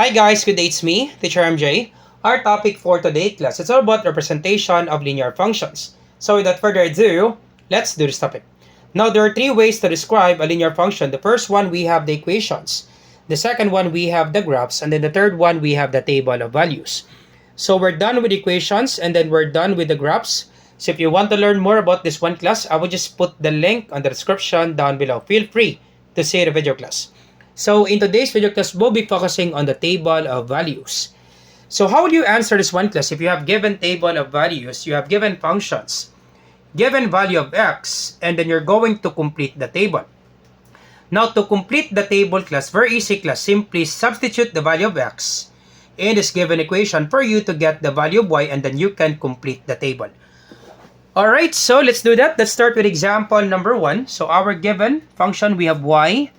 Hi guys, good day, it's me, Teacher MJ. Our topic for today class, it's all about representation of linear functions. So without further ado, let's do this topic. Now there are three ways to describe a linear function. The first one, we have the equations. The second one, we have the graphs. And then the third one, we have the table of values. So we're done with equations and then we're done with the graphs. So if you want to learn more about this one class, I will just put the link on the description down below. Feel free to see the video class. So in today's video class, we'll be focusing on the table of values. So how will you answer this one class? If you have given table of values, you have given functions, given value of x, and then you're going to complete the table. Now to complete the table class, very easy class, simply substitute the value of x in this given equation for you to get the value of y, and then you can complete the table. Alright, so let's do that. Let's start with example number 1. So our given function, we have y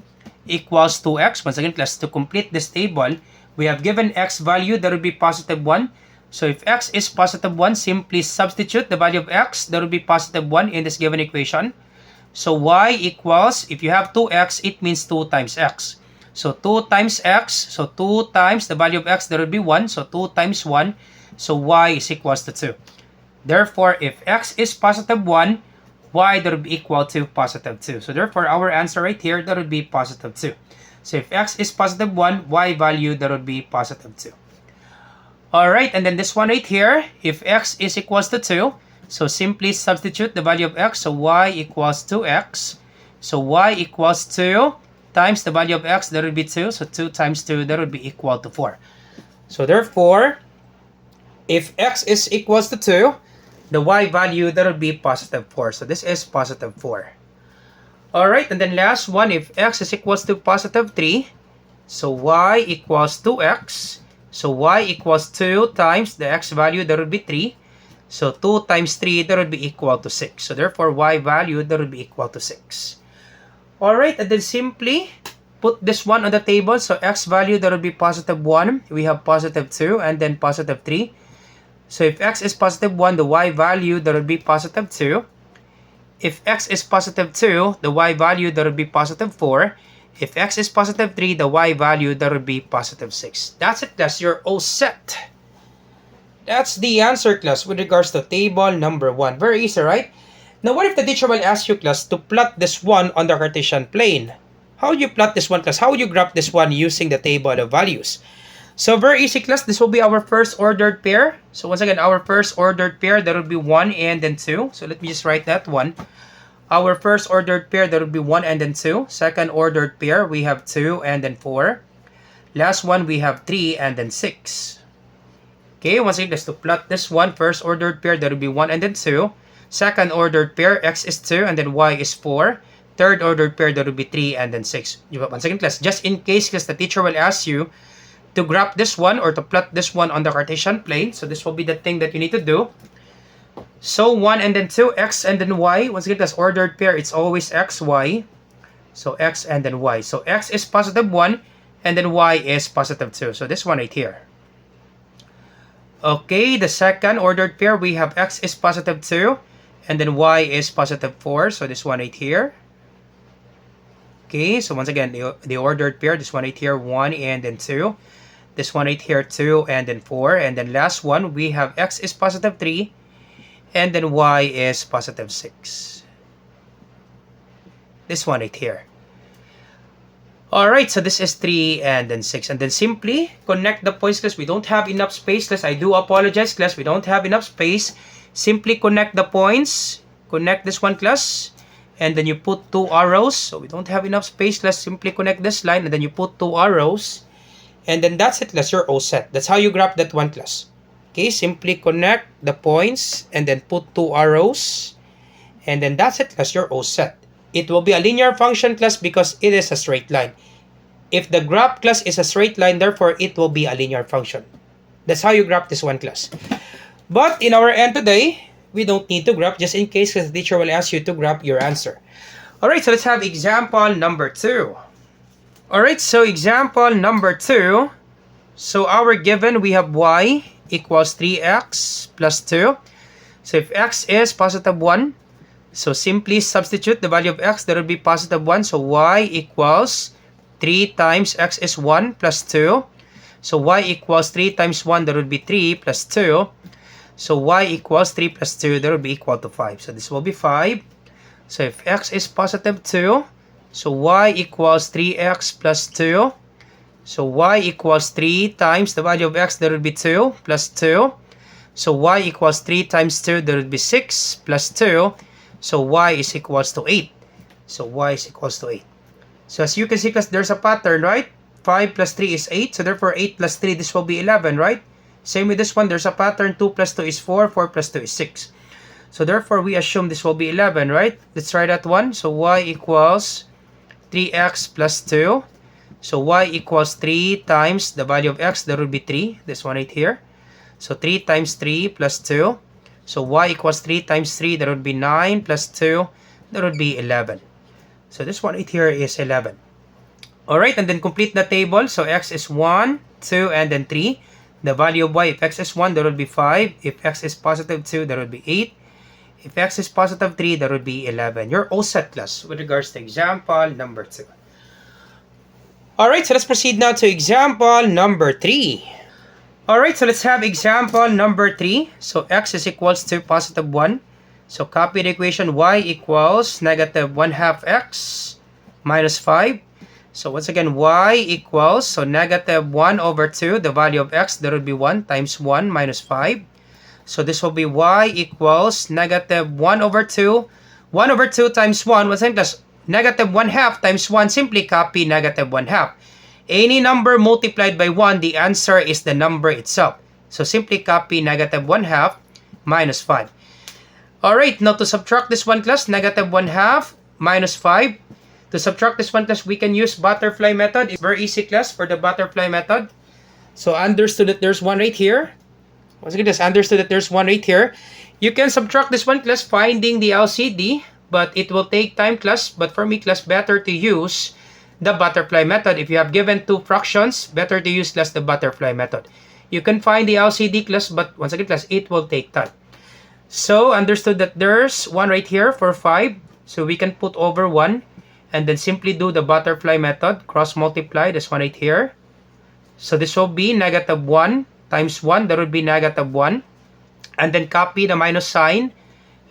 equals to x. Once again, class, to complete this table, we have given x value, that will be positive 1. So if x is positive 1, simply substitute the value of x, that will be positive 1 in this given equation. So y equals, if you have 2x, it means 2 times x. So 2 times x, so 2 times the value of x, that will be 1. So 2 times 1, so y is equals to 2. Therefore, if x is positive 1, y that would be equal to positive 2. So therefore, our answer right here, that would be positive 2. So if x is positive 1, y value, that would be positive 2. Alright, and then this one right here, if x is equals to 2, so simply substitute the value of x, so y equals 2x. So y equals 2 times the value of x, that would be 2. So 2 times 2, that would be equal to 4. So therefore, if x is equals to 2, the y value, that will be positive 4. So this is positive 4. Alright, and then last one, if x is equals to positive 3, so y equals 2x. So y equals 2 times the x value, that will be 3. So 2 times 3, that will be equal to 6. So therefore, y value, that will be equal to 6. Alright, and then simply put this one on the table. So x value, that will be positive 1. We have positive 2 and then positive 3. So if x is positive 1, the y value, that will be positive 2. If x is positive 2, the y value, that will be positive 4. If x is positive 3, the y value, that will be positive 6. That's it, class. You're all set. That's the answer, class, with regards to table number 1. Very easy, right? Now, what if the teacher will ask you, class, to plot this one on the Cartesian plane? How would you plot this one, class? How would you graph this one using the table of values? So very easy, class. This will be our first ordered pair. So once again, our first ordered pair, that will be 1 and then 2. So let me just write that one. Our first ordered pair, that will be 1 and then 2. Second ordered pair, we have 2 and then 4. Last one, we have 3 and then 6. Okay, once again, let's to plot this one. First ordered pair, that will be 1 and then 2. Second ordered pair, x is 2 and then y is 4. Third ordered pair, that will be 3 and then 6. Once again, class, just in case, class, the teacher will ask you to graph this one or to plot this one on the Cartesian plane. So this will be the thing that you need to do. So 1 and then 2, x and then y. Once again, that's ordered pair. It's always x, y. So x and then y. So x is positive 1 and then y is positive 2. So this one right here. Okay, the second ordered pair, we have x is positive 2 and then y is positive 4. So this one right here. Okay, so once again, the ordered pair, this one right here, 1 and then 2. This one right here, 2 and then 4. And then last one, we have x is positive 3 and then y is positive 6. This one right here. Alright, so this is 3 and then 6. And then simply connect the points, class. We don't have enough space, class. I do apologize, class. We don't have enough space. Simply connect the points. Connect this one, class. And then you put 2 arrows. So we don't have enough space, class. Simply connect this line and then you put 2 arrows. And then that's it, class. You're all set. That's how you graph that one, class. Okay, simply connect the points and then put 2 arrows. And then that's it, class. You're all set. It will be a linear function, class, because it is a straight line. If the graph, class, is a straight line, therefore it will be a linear function. That's how you graph this one, class. But in our end today, we don't need to graph, just in case the teacher will ask you to graph your answer. Alright, so let's have example number 2. Alright, so example number 2. So our given, we have y equals 3x plus 2. So if x is positive 1, so simply substitute the value of x, that will be positive 1. So y equals 3 times x is 1 plus 2. So y equals 3 times 1, that would be 3 plus 2. So y equals 3 plus 2, that would be equal to 5. So this will be 5. So if x is positive 2, so y equals 3x plus 2. So y equals 3 times the value of x, that would be 2 plus 2. So y equals 3 times 2, that would be 6 plus 2. So y is equals to 8. So y is equals to 8. So as you can see, because there's a pattern, right? 5 plus 3 is 8. So therefore 8 plus 3, this will be 11, right? Same with this one, there's a pattern. 2 plus 2 is 4. 4 plus 2 is 6. So therefore we assume this will be 11, right? Let's try that one. So y equals 3x plus 2. So y equals 3 times the value of x, that would be 3. This one right here. So 3 times 3 plus 2. So y equals 3 times 3, that would be 9 plus 2, that would be 11. So this one right here is 11. Alright, and then complete the table. So x is 1, 2, and then 3. The value of y, if x is 1, that would be 5. If x is positive 2, that would be 8. If x is positive 3, that would be 11. You're all set, class, with regards to example number 2. Alright, so let's proceed now to example number 3. Alright, so let's have example number 3. So x is equals to positive 1. So copy the equation y equals negative 1 half x minus 5. So once again, y equals, so negative 1 over 2, the value of x, that would be 1 times 1 minus 5. So this will be y equals negative 1 over 2. 1 over 2 times 1, what's that? Plus negative 1 half times 1, simply copy negative 1 half. Any number multiplied by 1, the answer is the number itself. So simply copy negative 1 half minus 5. Alright, now to subtract this one, class, negative 1 half minus 5. To subtract this one, class, we can use butterfly method. It's very easy, class, for the butterfly method. So understood that there's one right here. Once again, just understood that there's one right here. You can subtract this one, class, finding the LCD, but it will take time, class. But for me, class, better to use the butterfly method. If you have given two fractions, better to use, class, the butterfly method. You can find the LCD, class, but once again, class, it will take time. So understood that there's one right here for 5. So we can put over 1 and then simply do the butterfly method. Cross multiply this one right here. So this will be negative 1 times 1. That would be negative 1. And then copy the minus sign.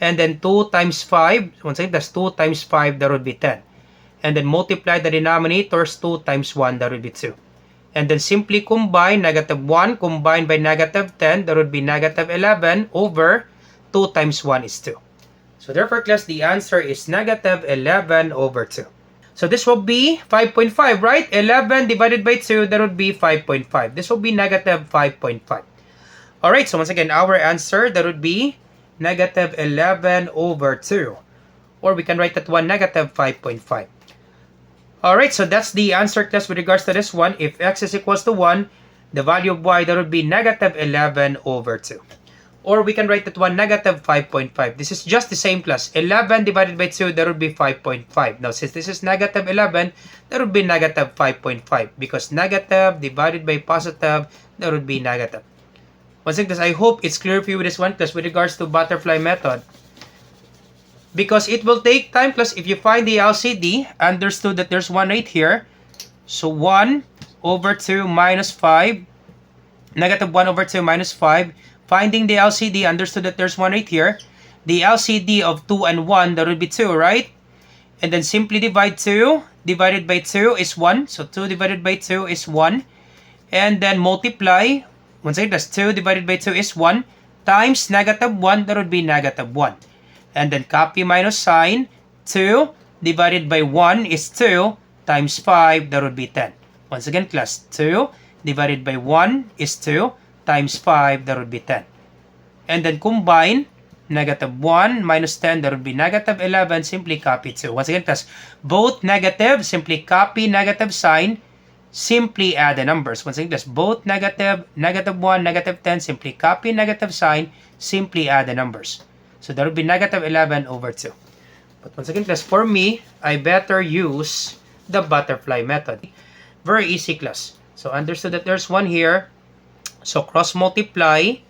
And then 2 times 5. Once again, that's 2 times 5. That would be 10. And then multiply the denominators. 2 times 1. That would be 2. And then simply combine negative 1 combined by negative 10. That would be negative 11 over 2 times 1 is 2. So therefore, class, the answer is negative 11 over 2. So this will be 5.5, right? 11 divided by 2, that would be 5.5. This will be negative 5.5. Alright, so once again, our answer, that would be negative 11 over 2. Or we can write that one, negative 5.5. Alright, so that's the answer, class, with regards to this one. If x is equals to 1, the value of y, that would be negative 11 over 2. Or we can write that one, negative 5.5. This is just the same, class. 11 divided by 2, that would be 5.5. Now, since this is negative 11, that would be negative 5.5. Because negative divided by positive, that would be negative. Once again, I hope it's clear for you with this one, class, with regards to butterfly method. Because it will take time, class, if you find the LCD, understood that there's one right here. So 1 over 2 minus 5. Negative 1 over 2 minus 5. Finding the LCD, understood that there's one right here. The LCD of 2 and 1, that would be 2, right? And then simply divide 2. Divided by 2 is 1. So 2 divided by 2 is 1. And then multiply. Once again, that's 2 divided by 2 is 1. Times negative 1, that would be negative 1. And then copy minus sign. 2 divided by 1 is 2. Times 5, that would be 10. Once again, class, 2 divided by 1 is 2. Times 5, that would be 10. And then combine, negative 1 minus 10, that would be negative 11, simply copy 2. Once again, class, both negative, simply copy negative sign, simply add the numbers. Once again, class, both negative, negative 1, negative 10, simply copy negative sign, simply add the numbers. So that would be negative 11 over 2. But once again, class, for me, I better use the butterfly method. Very easy, class. So understood that there's one here. So cross multiply,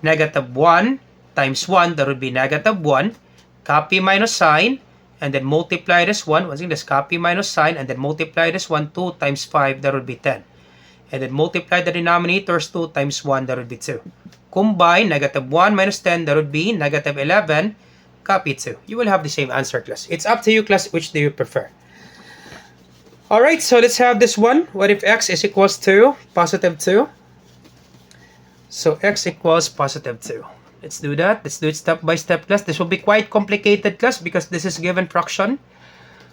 negative 1 times 1, that would be negative 1. Copy minus sign, and then multiply this one. Once again, just copy minus sign, and then multiply this one. 2 times 5, that would be 10. And then multiply the denominators, 2 times 1, that would be 2. Combine negative 1 minus 10, that would be negative 11. Copy 2. You will have the same answer, class. It's up to you, class, which do you prefer. Alright, so let's have this one. What if x is equals to positive 2? So x equals positive 2. Let's do that. Let's do it step by step, class. This will be quite complicated, class, because this is given fraction.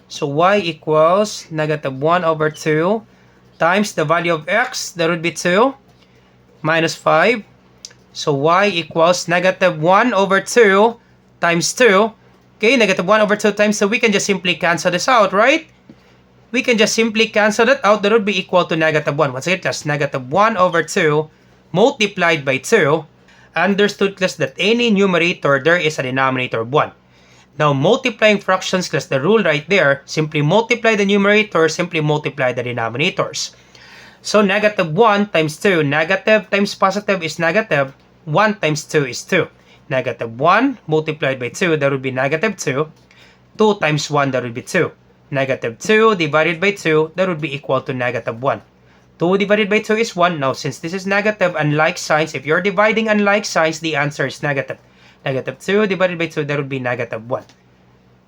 So y equals negative 1 over 2 times the value of x, that would be 2, minus 5. So y equals negative 1 over 2 times 2. Okay, negative 1 over 2 times 2. We can just simply cancel this out, right? We can just simply cancel that out. That would be equal to negative 1. Once again, class, negative 1 over 2 multiplied by 2. Understood, class, that any numerator, there is a denominator of 1. Now, multiplying fractions, class, the rule right there, simply multiply the numerator, simply multiply the denominators. So, negative 1 times 2, negative times positive is negative, 1 times 2 is 2. Negative 1 multiplied by 2, that would be negative 2. 2 times 1, that would be 2. Negative 2 divided by 2, that would be equal to negative 1. 2 divided by 2 is 1. Now, since this is negative, unlike signs, if you're dividing unlike signs, the answer is negative. Negative 2 divided by 2, that would be negative 1.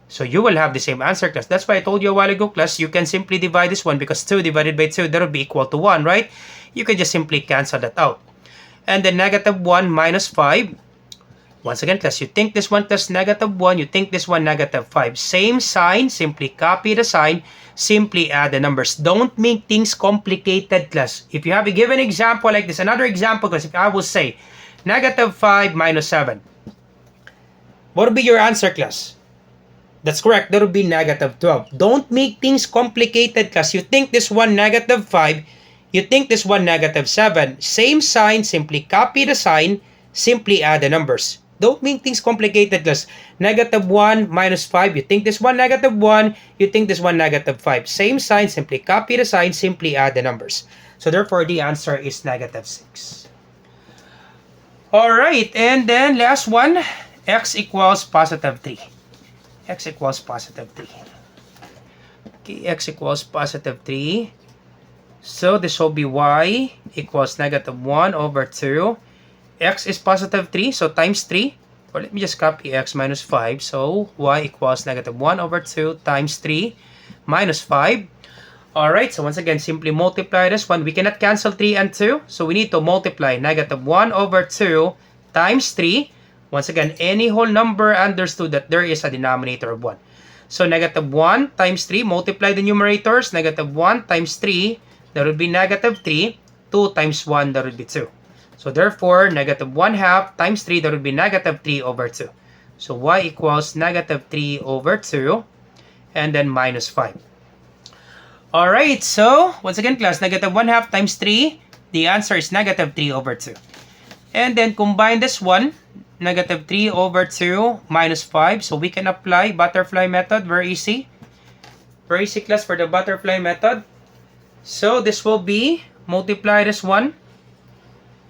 So you will have the same answer, class. That's why I told you a while ago, class, you can simply divide this one because 2 divided by 2, that would be equal to 1, right? You can just simply cancel that out. And then negative 1 minus 5. Once again, class, you think this one plus negative 1, you think this one negative 5. Same sign, simply copy the sign, simply add the numbers. Don't make things complicated, class. If you have a given example like this, another example, class, if I will say negative 5 minus 7. What would be your answer, class? That's correct. That would be negative 12. Don't make things complicated, class. You think this one negative 5, you think this one negative 7. Same sign, simply copy the sign, simply add the numbers. Don't make things complicated, class. Negative 1 minus 5, you think this one negative 1, you think this one negative 5. Same sign, simply copy the sign, simply add the numbers. So therefore, the answer is negative 6. Alright, and then last one, x equals positive 3. X equals positive 3. Okay, x equals positive 3. So this will be y equals negative 1 over 2. X is positive 3, so times 3. Or let me just copy x minus 5. So y equals negative 1 over 2 times 3 minus 5. Alright, so once again, simply multiply this one. We cannot cancel 3 and 2. So we need to multiply negative 1 over 2 times 3. Once again, any whole number, understood that there is a denominator of 1. So negative 1 times 3, multiply the numerators. Negative 1 times 3, that would be negative 3. 2 times 1, that would be 2. So therefore, negative 1 half times 3, that would be negative 3 over 2. So y equals negative 3 over 2, and then minus 5. Alright, so once again, class, negative 1 half times 3, the answer is negative 3 over 2. And then combine this one, negative 3 over 2 minus 5. So we can apply butterfly method. Very easy. Very easy, class, for the butterfly method. So this will be, multiply this one.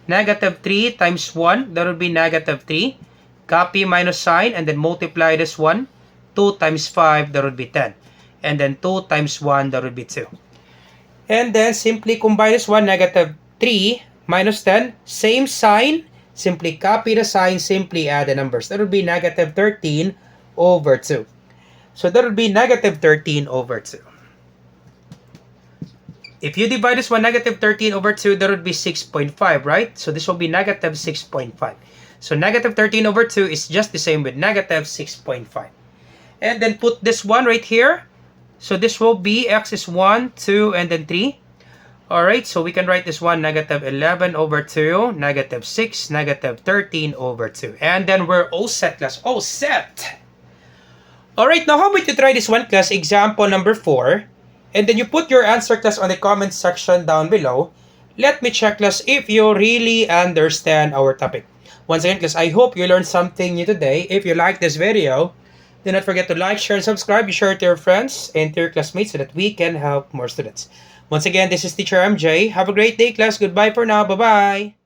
Negative 3 times 1, that would be negative 3. Copy minus sign, and then multiply this one. 2 times 5, that would be 10. And then 2 times 1, that would be 2. And then simply combine this one, negative 3 minus 10. Same sign. Simply copy the sign, simply add the numbers. That would be negative 13 over 2. So that would be negative 13 over 2. If you divide this one, negative 13 over 2, that would be 6.5, right? So this will be negative 6.5. So negative 13 over 2 is just the same with negative 6.5. And then put this one right here. So this will be x is 1, 2, and then 3. Alright, so we can write this one, negative 11 over 2, negative 6, negative 13 over 2. And then we're all set, class. All set! Alright, now how about you try this one, class, example number 4. And then you put your answer, class, on the comment section down below. Let me check, class, if you really understand our topic. Once again, class, I hope you learned something new today. If you like this video, do not forget to like, share, and subscribe. Share it to your friends and to your classmates so that we can help more students. Once again, this is Teacher MJ. Have a great day, class. Goodbye for now. Bye-bye.